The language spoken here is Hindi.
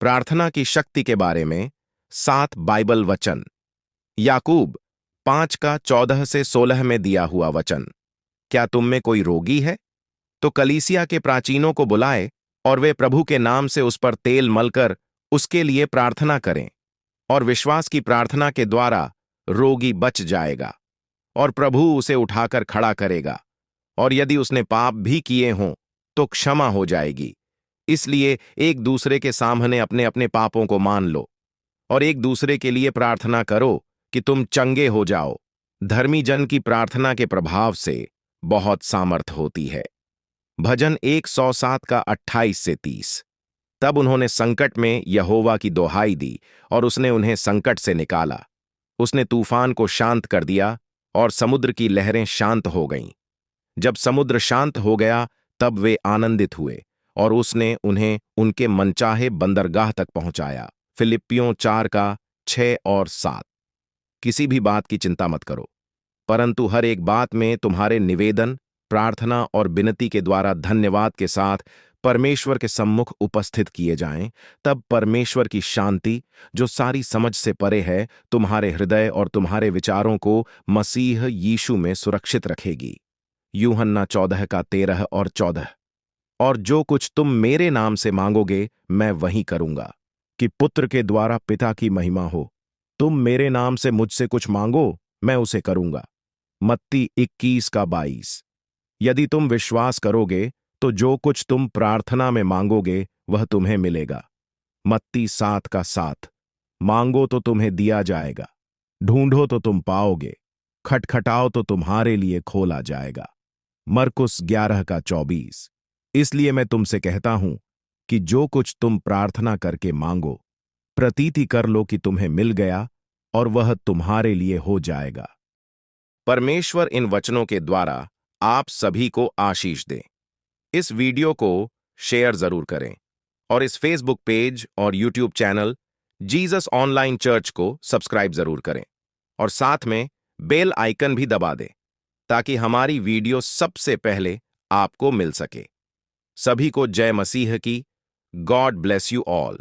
प्रार्थना की शक्ति के बारे में 7 बाइबल वचन। याकूब 5:14 से 16 में दिया हुआ वचन। क्या तुम में कोई रोगी है तो कलीसिया के प्राचीनों को बुलाए और वे प्रभु के नाम से उस पर तेल मलकर उसके लिए प्रार्थना करें, और विश्वास की प्रार्थना के द्वारा रोगी बच जाएगा और प्रभु उसे उठाकर खड़ा करेगा। और यदि उसने पाप भी किए हों तो क्षमा हो जाएगी। इसलिए एक दूसरे के सामने अपने अपने पापों को मान लो और एक दूसरे के लिए प्रार्थना करो कि तुम चंगे हो जाओ। धर्मी जन की प्रार्थना के प्रभाव से बहुत सामर्थ होती है। भजन 107:28 से 30। तब उन्होंने संकट में यहोवा की दोहाई दी और उसने उन्हें संकट से निकाला। उसने तूफान को शांत कर दिया और समुद्र की लहरें शांत हो गईं। जब समुद्र शांत हो गया तब वे आनंदित हुए और उसने उन्हें उनके मनचाहे बंदरगाह तक पहुंचाया। फिलिप्पियों 4:6-7। किसी भी बात की चिंता मत करो, परंतु हर एक बात में तुम्हारे निवेदन, प्रार्थना और विनती के द्वारा धन्यवाद के साथ परमेश्वर के सम्मुख उपस्थित किए जाएं। तब परमेश्वर की शांति, जो सारी समझ से परे है, तुम्हारे हृदय और तुम्हारे विचारों को मसीह यीशु में सुरक्षित रखेगी। यूहन्ना 14:13-14। और जो कुछ तुम मेरे नाम से मांगोगे मैं वही करूंगा, कि पुत्र के द्वारा पिता की महिमा हो। तुम मेरे नाम से मुझसे कुछ मांगो, मैं उसे करूंगा। मत्ती 21:22। यदि तुम विश्वास करोगे तो जो कुछ तुम प्रार्थना में मांगोगे वह तुम्हें मिलेगा। मत्ती 7:7। मांगो तो तुम्हें दिया जाएगा, ढूंढो तो तुम पाओगे, खटखटाओ तो तुम्हारे लिए खोला जाएगा। मरकुस 11:24। इसलिए मैं तुमसे कहता हूं कि जो कुछ तुम प्रार्थना करके मांगो, प्रतीति कर लो कि तुम्हें मिल गया और वह तुम्हारे लिए हो जाएगा। परमेश्वर इन वचनों के द्वारा आप सभी को आशीष दे। इस वीडियो को शेयर जरूर करें और इस फेसबुक पेज और YouTube channel Jesus online church को सब्सक्राइब जरूर करें और साथ में बेल आइकन भी दबा दें ताकि हमारी वीडियो सबसे पहले आपको मिल सके। सभी को जय मसीह की। God bless you all.